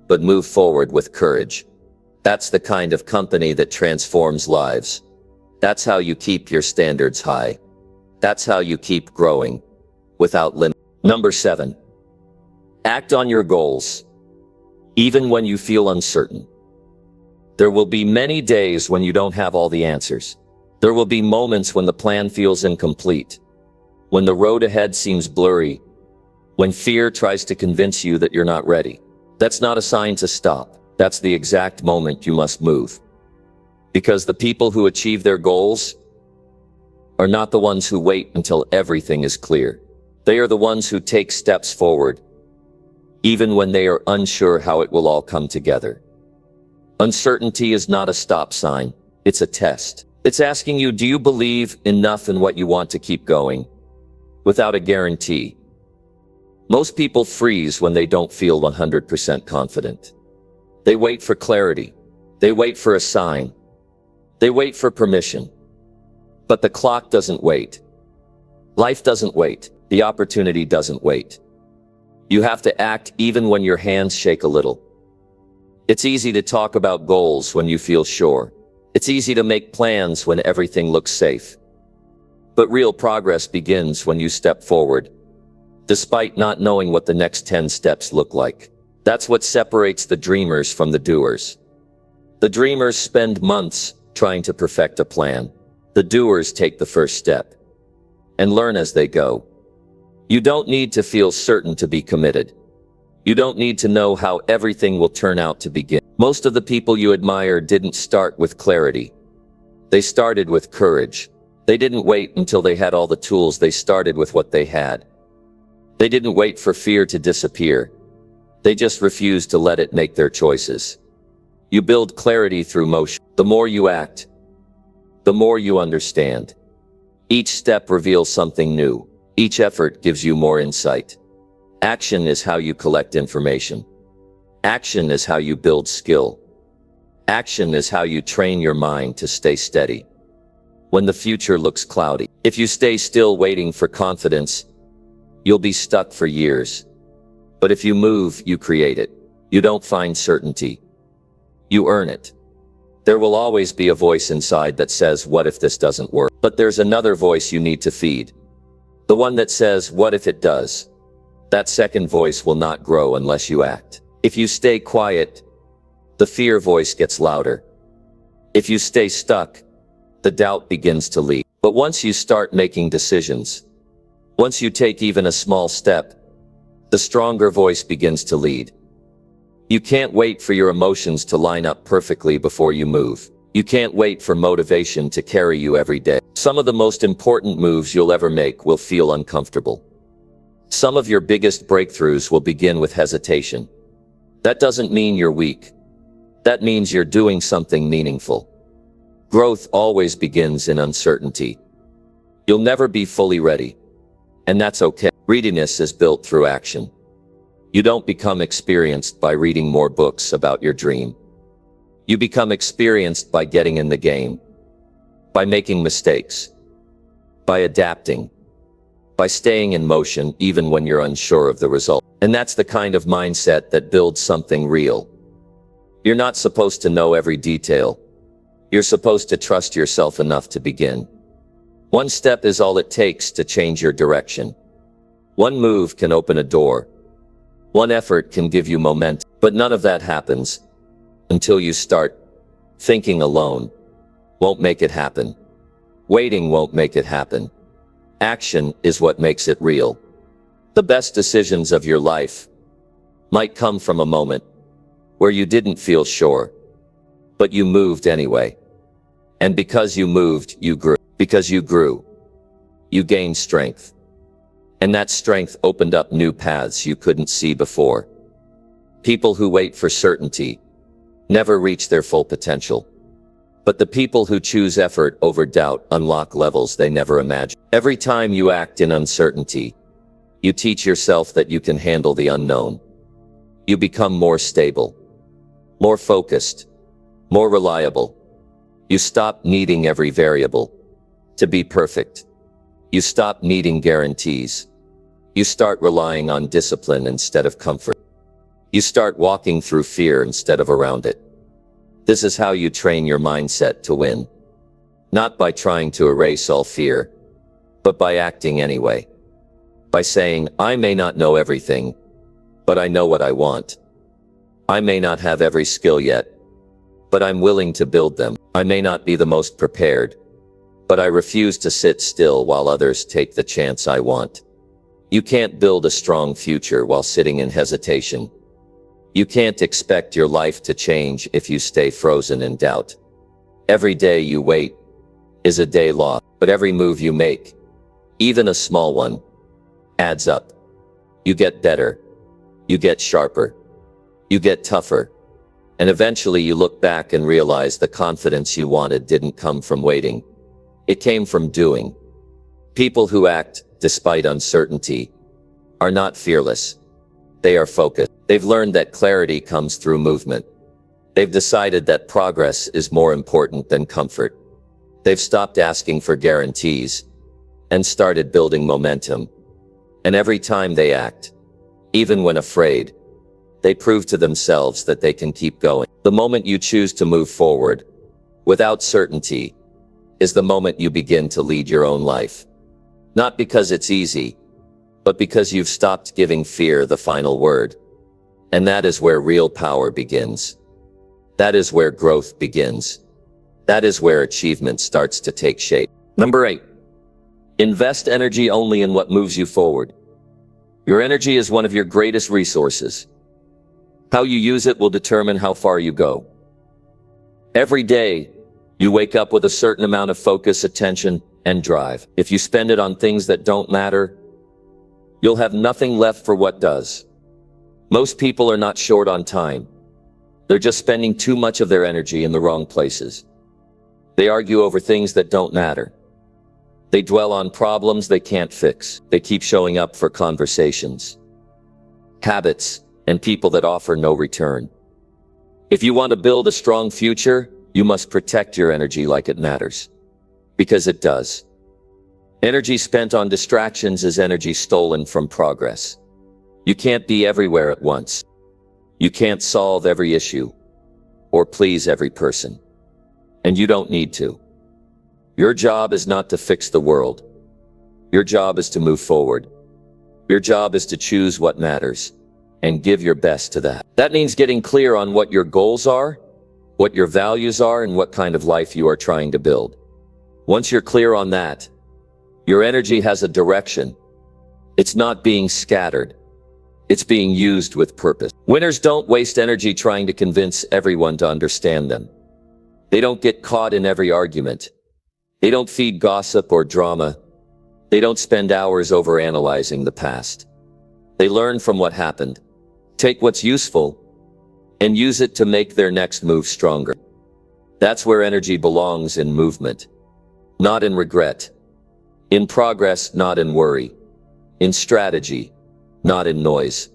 but move forward with courage. That's the kind of company that transforms lives. That's how you keep your standards high. That's how you keep growing without limit. Number 7. Act on your goals, even when you feel uncertain. There will be many days when you don't have all the answers. There will be moments when the plan feels incomplete, when the road ahead seems blurry, when fear tries to convince you that you're not ready. That's not a sign to stop. That's the exact moment you must move. Because the people who achieve their goals are not the ones who wait until everything is clear. They are the ones who take steps forward, even when they are unsure how it will all come together. Uncertainty is not a stop sign. It's a test. It's asking you, do you believe enough in what you want to keep going? Without a guarantee. Most people freeze when they don't feel 100% confident. They wait for clarity. They wait for a sign. They wait for permission. But the clock doesn't wait. Life doesn't wait. The opportunity doesn't wait. You have to act even when your hands shake a little. It's easy to talk about goals when you feel sure. It's easy to make plans when everything looks safe. But real progress begins when you step forward, despite not knowing what the next 10 steps look like. That's what separates the dreamers from the doers. The dreamers spend months trying to perfect a plan. The doers take the first step and learn as they go. You don't need to feel certain to be committed. You don't need to know how everything will turn out to begin. Most of the people you admire didn't start with clarity. They started with courage. They didn't wait until they had all the tools. They started with what they had. They didn't wait for fear to disappear. They just refused to let it make their choices. You build clarity through motion. The more you act, the more you understand. Each step reveals something new. Each effort gives you more insight. Action is how you collect information. Action is how you build skill. Action is how you train your mind to stay steady when the future looks cloudy. If you stay still waiting for confidence, you'll be stuck for years. But if you move, you create it. You don't find certainty. You earn it. There will always be a voice inside that says, what if this doesn't work? But there's another voice you need to feed. The one that says, what if it does? That second voice will not grow unless you act. If you stay quiet, the fear voice gets louder. If you stay stuck, the doubt begins to lead. But once you start making decisions, once you take even a small step, the stronger voice begins to lead. You can't wait for your emotions to line up perfectly before you move. You can't wait for motivation to carry you every day. Some of the most important moves you'll ever make will feel uncomfortable. Some of your biggest breakthroughs will begin with hesitation. That doesn't mean you're weak. That means you're doing something meaningful. Growth always begins in uncertainty. You'll never be fully ready. And that's okay. Readiness is built through action. You don't become experienced by reading more books about your dream. You become experienced by getting in the game, by making mistakes, by adapting, by staying in motion even when you're unsure of the result. And that's the kind of mindset that builds something real. You're not supposed to know every detail. You're supposed to trust yourself enough to begin. One step is all it takes to change your direction. One move can open a door. One effort can give you momentum. But none of that happens until you start. Thinking alone won't make it happen. Waiting won't make it happen. Action is what makes it real. The best decisions of your life might come from a moment where you didn't feel sure, but you moved anyway. And because you moved, you grew. Because you grew, you gained strength. And that strength opened up new paths you couldn't see before. People who wait for certainty never reach their full potential. But the people who choose effort over doubt unlock levels they never imagined. Every time you act in uncertainty, you teach yourself that you can handle the unknown. You become more stable, more focused, more reliable. You stop needing every variable to be perfect. You stop needing guarantees. You start relying on discipline instead of comfort. You start walking through fear instead of around it. This is how you train your mindset to win. Not by trying to erase all fear, but by acting anyway. By saying, I may not know everything, but I know what I want. I may not have every skill yet, but I'm willing to build them. I may not be the most prepared, but I refuse to sit still while others take the chance I want. You can't build a strong future while sitting in hesitation. You can't expect your life to change if you stay frozen in doubt. Every day you wait is a day lost, but every move you make, even a small one, adds up. You get better. You get sharper. You get tougher. And eventually you look back and realize the confidence you wanted didn't come from waiting. It came from doing. People who act despite uncertainty are not fearless. They are focused. They've learned that clarity comes through movement. They've decided that progress is more important than comfort. They've stopped asking for guarantees and started building momentum. And every time they act, even when afraid, they prove to themselves that they can keep going. The moment you choose to move forward, without certainty, is the moment you begin to lead your own life. Not because it's easy, but because you've stopped giving fear the final word. And that is where real power begins. That is where growth begins. That is where achievement starts to take shape. Number 8. Invest energy only in what moves you forward. Your energy is one of your greatest resources. How you use it will determine how far you go. Every day, you wake up with a certain amount of focus, attention, and drive. If you spend it on things that don't matter, you'll have nothing left for what does. Most people are not short on time. They're just spending too much of their energy in the wrong places. They argue over things that don't matter. They dwell on problems they can't fix. They keep showing up for conversations, habits, and people that offer no return. If you want to build a strong future, you must protect your energy like it matters. Because it does. Energy spent on distractions is energy stolen from progress. You can't be everywhere at once. You can't solve every issue or please every person. And you don't need to. Your job is not to fix the world. Your job is to move forward. Your job is to choose what matters and give your best to that. That means getting clear on what your goals are, what your values are, and what kind of life you are trying to build. Once you're clear on that, your energy has a direction. It's not being scattered. It's being used with purpose. Winners don't waste energy trying to convince everyone to understand them. They don't get caught in every argument. They don't feed gossip or drama. They don't spend hours overanalyzing the past. They learn from what happened, take what's useful, and use it to make their next move stronger. That's where energy belongs, in movement, not in regret, in progress, not in worry, in strategy, not in noise.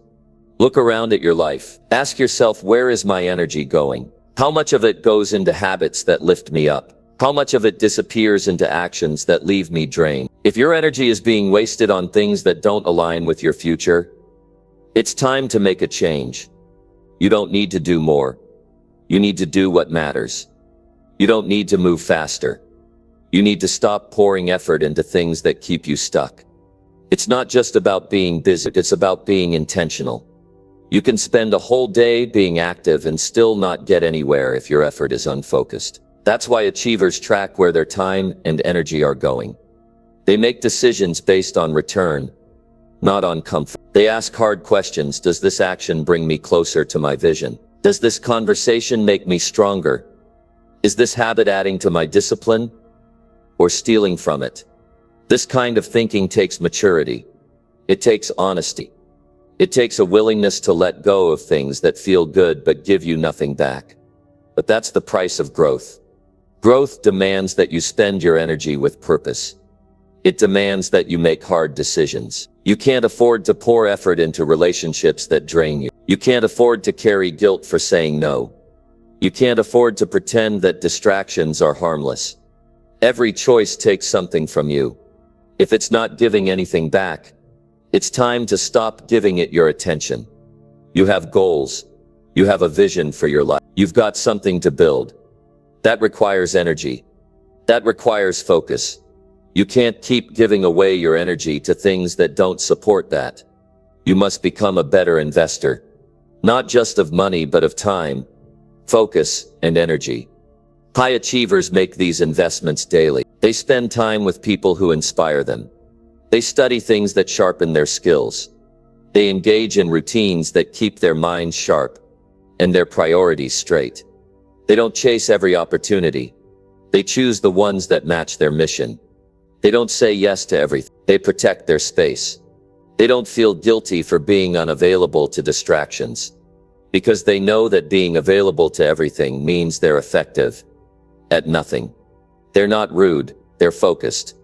Look around at your life. Ask yourself, where is my energy going? How much of it goes into habits that lift me up? How much of it disappears into actions that leave me drained? If your energy is being wasted on things that don't align with your future, it's time to make a change. You don't need to do more. You need to do what matters. You don't need to move faster. You need to stop pouring effort into things that keep you stuck. It's not just about being busy, it's about being intentional. You can spend a whole day being active and still not get anywhere if your effort is unfocused. That's why achievers track where their time and energy are going. They make decisions based on return, not on comfort. They ask hard questions. Does this action bring me closer to my vision? Does this conversation make me stronger? Is this habit adding to my discipline or stealing from it? This kind of thinking takes maturity. It takes honesty. It takes a willingness to let go of things that feel good but give you nothing back. But that's the price of growth. Growth demands that you spend your energy with purpose. It demands that you make hard decisions. You can't afford to pour effort into relationships that drain you. You can't afford to carry guilt for saying no. You can't afford to pretend that distractions are harmless. Every choice takes something from you. If it's not giving anything back, it's time to stop giving it your attention. You have goals. You have a vision for your life. You've got something to build. That requires energy. That requires focus. You can't keep giving away your energy to things that don't support that. You must become a better investor. Not just of money, but of time, focus, and energy. High achievers make these investments daily. They spend time with people who inspire them. They study things that sharpen their skills. They engage in routines that keep their minds sharp and their priorities straight. They don't chase every opportunity. They choose the ones that match their mission. They don't say yes to everything. They protect their space. They don't feel guilty for being unavailable to distractions, because they know that being available to everything means they're effective at nothing. They're not rude, they're focused.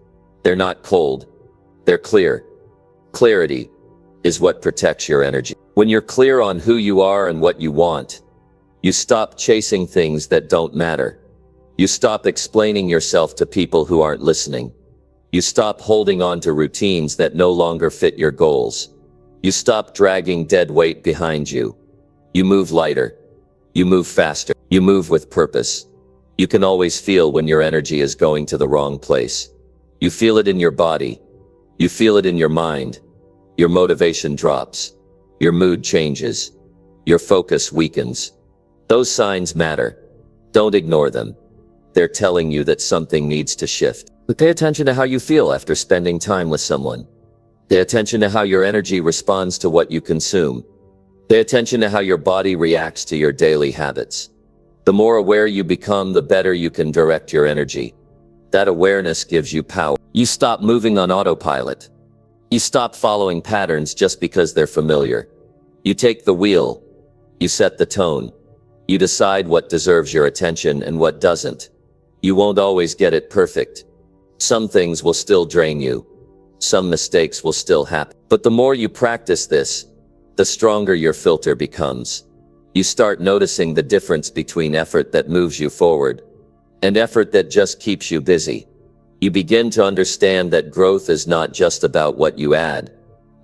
They're not cold, they're clear. Clarity is what protects your energy. When you're clear on who you are and what you want, You stop chasing things that don't matter. You stop explaining yourself to people who aren't listening. You stop holding on to routines that no longer fit your goals. You stop dragging dead weight behind you. You move lighter. You move faster. You move with purpose. You can always feel when your energy is going to the wrong place. You feel it in your body. You feel it in your mind. Your motivation drops. Your mood changes. Your focus weakens. Those signs matter. Don't ignore them. They're telling you that something needs to shift. But pay attention to how you feel after spending time with someone. Pay attention to how your energy responds to what you consume. Pay attention to how your body reacts to your daily habits. The more aware you become, the better you can direct your energy. That awareness gives you power. You stop moving on autopilot. You stop following patterns just because they're familiar. You take the wheel. You set the tone. You decide what deserves your attention and what doesn't. You won't always get it perfect. Some things will still drain you. Some mistakes will still happen. But the more you practice this, the stronger your filter becomes. You start noticing the difference between effort that moves you forward and effort that just keeps you busy. You begin to understand that growth is not just about what you add.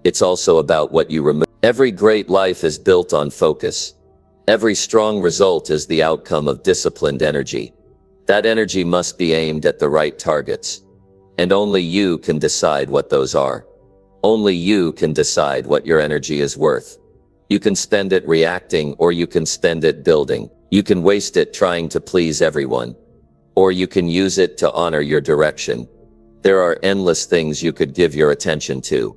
It's also about what you remove. Every great life is built on focus. Every strong result is the outcome of disciplined energy. That energy must be aimed at the right targets. And only you can decide what those are. Only you can decide what your energy is worth. You can spend it reacting, or you can spend it building. You can waste it trying to please everyone, or you can use it to honor your direction. There are endless things you could give your attention to,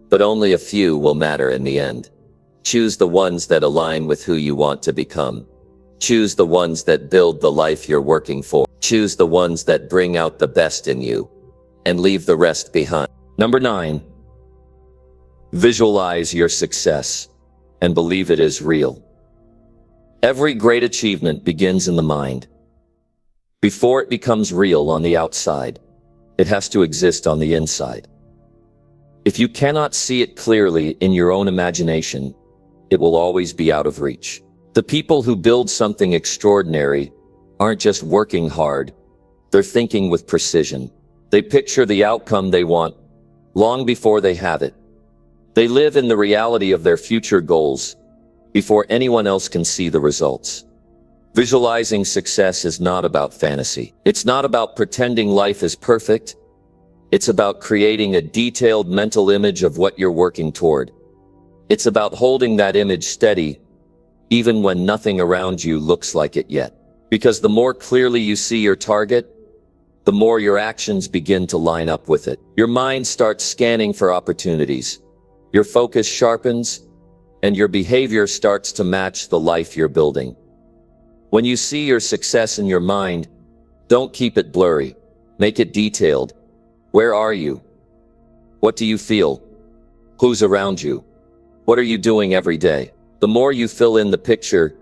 but only a few will matter in the end. Choose the ones that align with who you want to become. Choose the ones that build the life you're working for. Choose the ones that bring out the best in you, and leave the rest behind. Number 9. Visualize your success and believe it is real. Every great achievement begins in the mind. Before it becomes real on the outside, it has to exist on the inside. If you cannot see it clearly in your own imagination, it will always be out of reach. The people who build something extraordinary aren't just working hard, they're thinking with precision. They picture the outcome they want long before they have it. They live in the reality of their future goals before anyone else can see the results. Visualizing success is not about fantasy. It's not about pretending life is perfect. It's about creating a detailed mental image of what you're working toward. It's about holding that image steady, even when nothing around you looks like it yet. Because the more clearly you see your target, the more your actions begin to line up with it. Your mind starts scanning for opportunities. Your focus sharpens, and your behavior starts to match the life you're building. When you see your success in your mind, don't keep it blurry. Make it detailed. Where are you? What do you feel? Who's around you? What are you doing every day? The more you fill in the picture,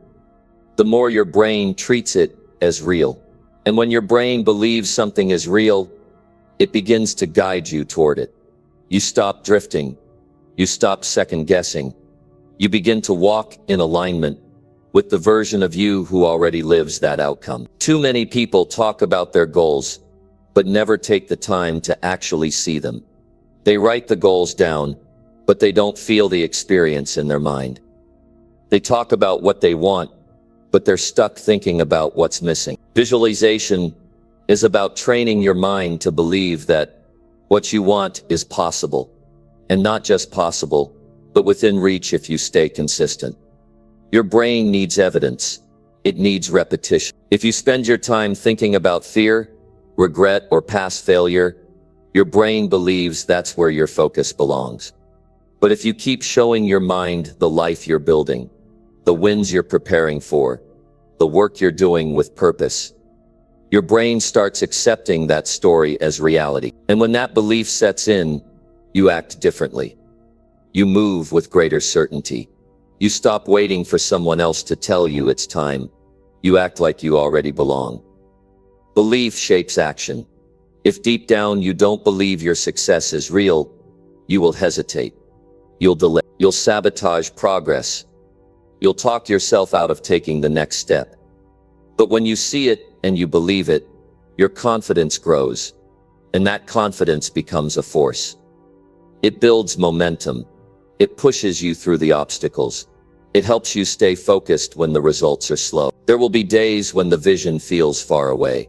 the more your brain treats it as real. And when your brain believes something is real, it begins to guide you toward it. You stop drifting. You stop second-guessing. You begin to walk in alignment with the version of you who already lives that outcome. Too many people talk about their goals, but never take the time to actually see them. They write the goals down, but they don't feel the experience in their mind. They talk about what they want, but they're stuck thinking about what's missing. Visualization is about training your mind to believe that what you want is possible. And not just possible, but within reach if you stay consistent. Your brain needs evidence. It needs repetition. If you spend your time thinking about fear, regret, or past failure, your brain believes that's where your focus belongs. But if you keep showing your mind the life you're building, the wins you're preparing for, the work you're doing with purpose, your brain starts accepting that story as reality. And when that belief sets in, you act differently. You move with greater certainty. You stop waiting for someone else to tell you it's time. You act like you already belong. Belief shapes action. If deep down you don't believe your success is real, you will hesitate. You'll delay. You'll sabotage progress. You'll talk yourself out of taking the next step. But when you see it and you believe it, your confidence grows, and that confidence becomes a force. It builds momentum. It pushes you through the obstacles. It helps you stay focused when the results are slow. There will be days when the vision feels far away.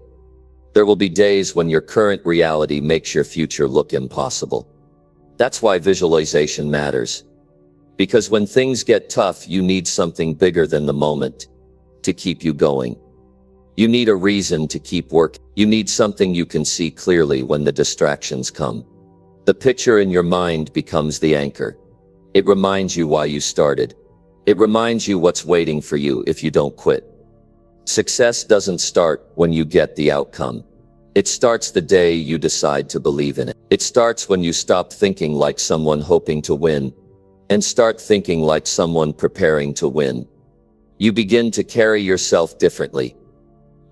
There will be days when your current reality makes your future look impossible. That's why visualization matters. Because when things get tough, you need something bigger than the moment to keep you going. You need a reason to keep working. You need something you can see clearly when the distractions come. The picture in your mind becomes the anchor. It reminds you why you started. It reminds you what's waiting for you if you don't quit. Success doesn't start when you get the outcome. It starts the day you decide to believe in it. It starts when you stop thinking like someone hoping to win and start thinking like someone preparing to win. You begin to carry yourself differently.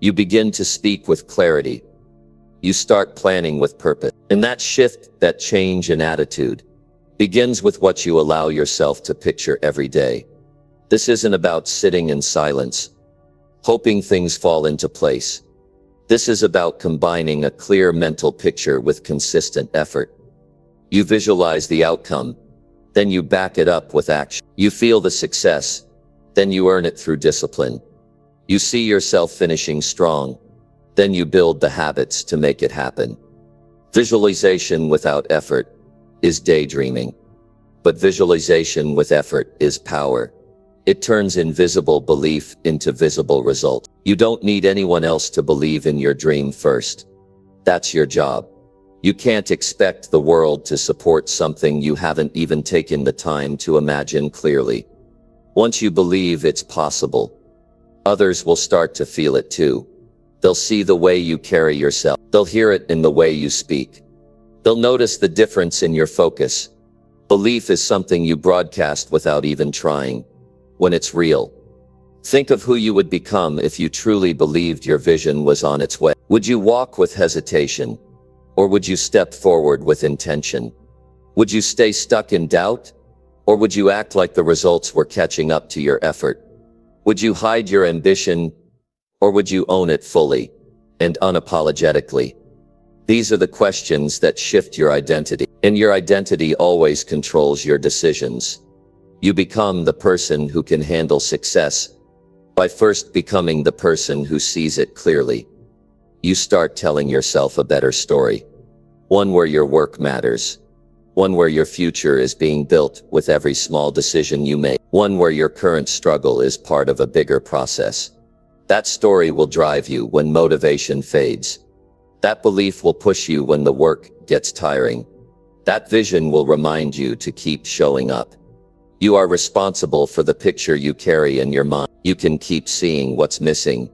You begin to speak with clarity. You start planning with purpose. And that shift, that change in attitude, begins with what you allow yourself to picture every day. This isn't about sitting in silence, hoping things fall into place. This is about combining a clear mental picture with consistent effort. You visualize the outcome, then you back it up with action. You feel the success, then you earn it through discipline. You see yourself finishing strong, then you build the habits to make it happen. Visualization without effort is daydreaming, but visualization with effort is power. It turns invisible belief into visible result. You don't need anyone else to believe in your dream first. That's your job. You can't expect the world to support something you haven't even taken the time to imagine clearly. Once you believe it's possible, others will start to feel it too. They'll see the way you carry yourself. They'll hear it in the way you speak. They'll notice the difference in your focus. Belief is something you broadcast without even trying. When it's real, think of who you would become if you truly believed your vision was on its way. Would you walk with hesitation? Or would you step forward with intention? Would you stay stuck in doubt? Or would you act like the results were catching up to your effort? Would you hide your ambition? Or would you own it fully and unapologetically? These are the questions that shift your identity, and your identity always controls your decisions. You become the person who can handle success by first becoming the person who sees it clearly. You start telling yourself a better story, one where your work matters, one where your future is being built with every small decision you make, one where your current struggle is part of a bigger process. That story will drive you when motivation fades. That belief will push you when the work gets tiring. That vision will remind you to keep showing up. You are responsible for the picture you carry in your mind. You can keep seeing what's missing.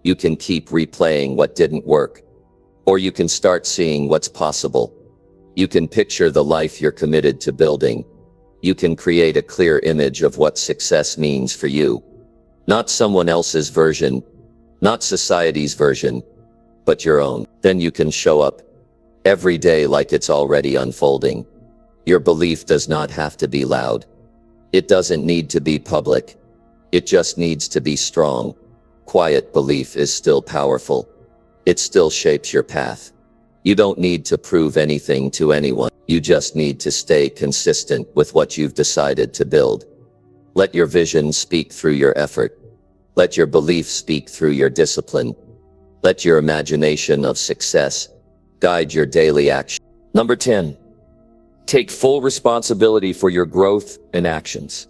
You can keep replaying what didn't work. Or you can start seeing what's possible. You can picture the life you're committed to building. You can create a clear image of what success means for you. Not someone else's version, not society's version, but your own. Then you can show up every day like it's already unfolding. Your belief does not have to be loud. It doesn't need to be public. It just needs to be strong. Quiet belief is still powerful. It still shapes your path. You don't need to prove anything to anyone. You just need to stay consistent with what you've decided to build. Let your vision speak through your effort. Let your belief speak through your discipline. Let your imagination of success guide your daily action. Number 10. Take full responsibility for your growth and actions.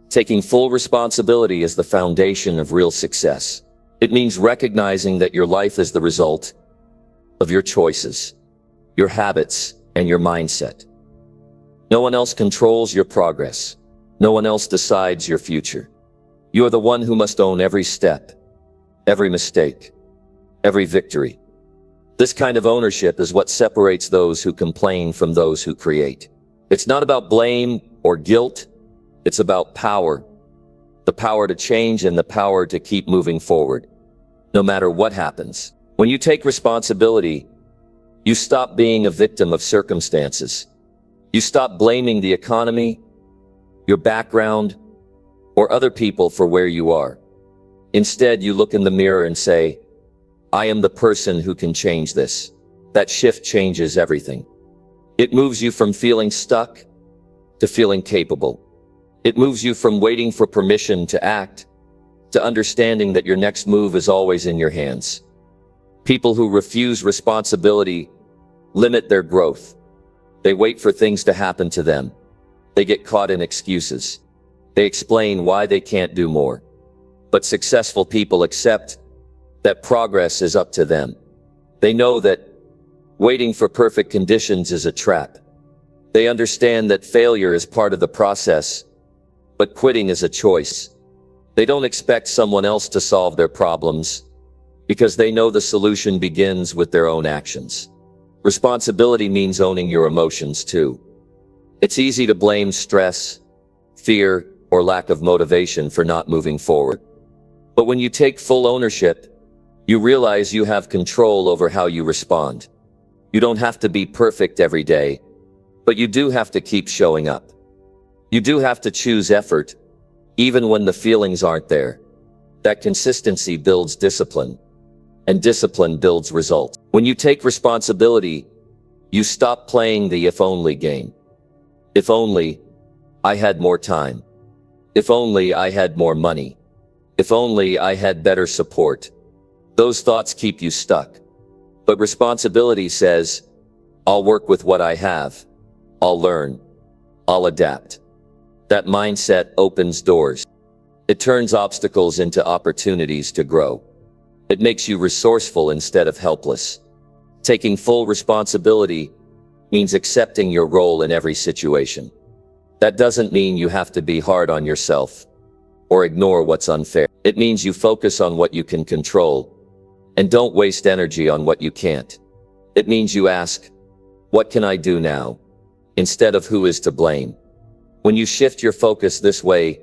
Taking full responsibility is the foundation of real success. It means recognizing that your life is the result of your choices, your habits, and your mindset. No one else controls your progress. No one else decides your future. You are the one who must own every step, every mistake, every victory. This kind of ownership is what separates those who complain from those who create. It's not about blame or guilt. It's about power. The power to change and the power to keep moving forward, no matter what happens. When you take responsibility, you stop being a victim of circumstances. You stop blaming the economy, your background, or other people for where you are. Instead, you look in the mirror and say, I am the person who can change this. That shift changes everything. It moves you from feeling stuck to feeling capable. It moves you from waiting for permission to act to understanding that your next move is always in your hands. People who refuse responsibility limit their growth. They wait for things to happen to them. They get caught in excuses. They explain why they can't do more. But successful people accept that progress is up to them. They know that waiting for perfect conditions is a trap. They understand that failure is part of the process, but quitting is a choice. They don't expect someone else to solve their problems because they know the solution begins with their own actions. Responsibility means owning your emotions too. It's easy to blame stress, fear, or lack of motivation for not moving forward. But when you take full ownership, you realize you have control over how you respond. You don't have to be perfect every day, but you do have to keep showing up. You do have to choose effort, even when the feelings aren't there. That consistency builds discipline, and discipline builds results. When you take responsibility, you stop playing the if-only game. If only I had more time. If only I had more money. If only I had better support. Those thoughts keep you stuck. But responsibility says, I'll work with what I have. I'll learn. I'll adapt. That mindset opens doors. It turns obstacles into opportunities to grow. It makes you resourceful instead of helpless. Taking full responsibility means accepting your role in every situation. That doesn't mean you have to be hard on yourself or ignore what's unfair. It means you focus on what you can control and don't waste energy on what you can't. It means you ask, what can I do now? Instead of who is to blame. When you shift your focus this way,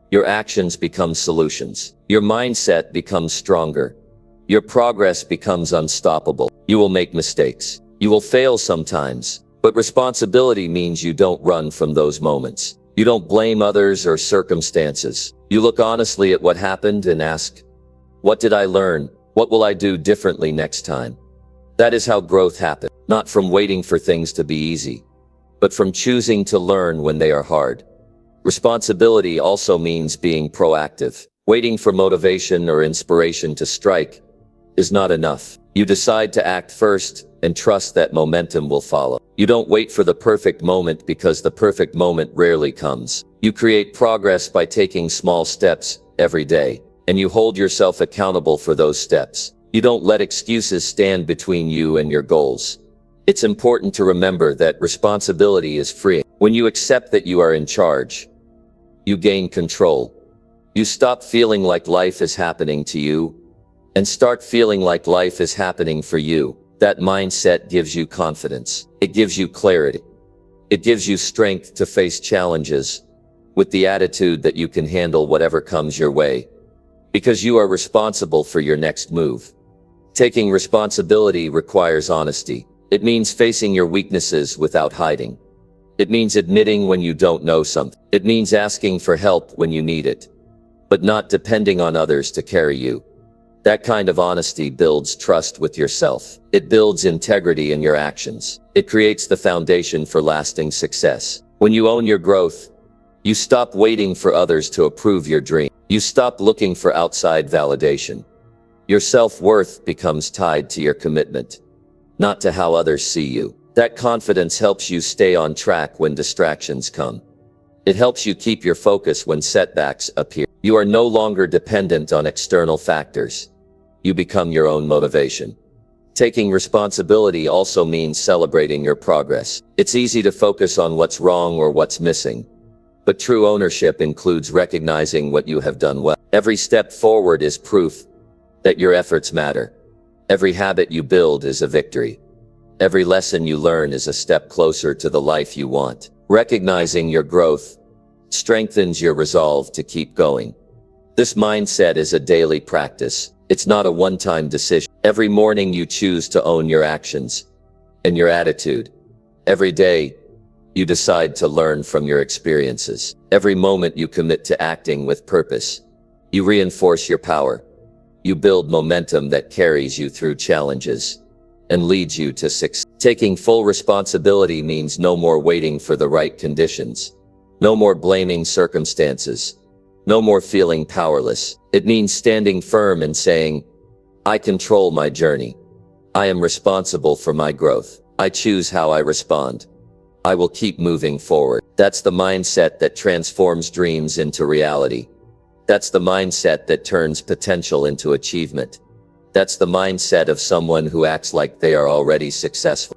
your actions become solutions. Your mindset becomes stronger. Your progress becomes unstoppable. You will make mistakes. You will fail sometimes, but responsibility means you don't run from those moments. You don't blame others or circumstances. You look honestly at what happened and ask, what did I learn? What will I do differently next time? That is how growth happens, not from waiting for things to be easy, but from choosing to learn when they are hard. Responsibility also means being proactive. Waiting for motivation or inspiration to strike is not enough. You decide to act first and trust that momentum will follow. You don't wait for the perfect moment because the perfect moment rarely comes. You create progress by taking small steps every day, and you hold yourself accountable for those steps. You don't let excuses stand between you and your goals. It's important to remember that responsibility is free. When you accept that you are in charge, you gain control. You stop feeling like life is happening to you and start feeling like life is happening for you. That mindset gives you confidence. It gives you clarity. It gives you strength to face challenges with the attitude that you can handle whatever comes your way, because you are responsible for your next move. Taking responsibility requires honesty. It means facing your weaknesses without hiding. It means admitting when you don't know something. It means asking for help when you need it, but not depending on others to carry you. That kind of honesty builds trust with yourself. It builds integrity in your actions. It creates the foundation for lasting success. When you own your growth, you stop waiting for others to approve your dream. You stop looking for outside validation. Your self-worth becomes tied to your commitment, not to how others see you. That confidence helps you stay on track when distractions come. It helps you keep your focus when setbacks appear. You are no longer dependent on external factors. You become your own motivation. Taking responsibility also means celebrating your progress. It's easy to focus on what's wrong or what's missing, but true ownership includes recognizing what you have done well. Every step forward is proof that your efforts matter. Every habit you build is a victory. Every lesson you learn is a step closer to the life you want. Recognizing your growth strengthens your resolve to keep going. This mindset is a daily practice. It's not a one-time decision. Every morning you choose to own your actions and your attitude. Every day, You decide to learn from your experiences. Every moment you commit to acting with purpose. You reinforce your power. You build momentum that carries you through challenges and leads you to success. Taking full responsibility means no more waiting for the right conditions. No more blaming circumstances. No more feeling powerless. It means standing firm and saying, I control my journey. I am responsible for my growth. I choose how I respond. I will keep moving forward. That's the mindset that transforms dreams into reality. That's the mindset that turns potential into achievement. That's the mindset of someone who acts like they are already successful.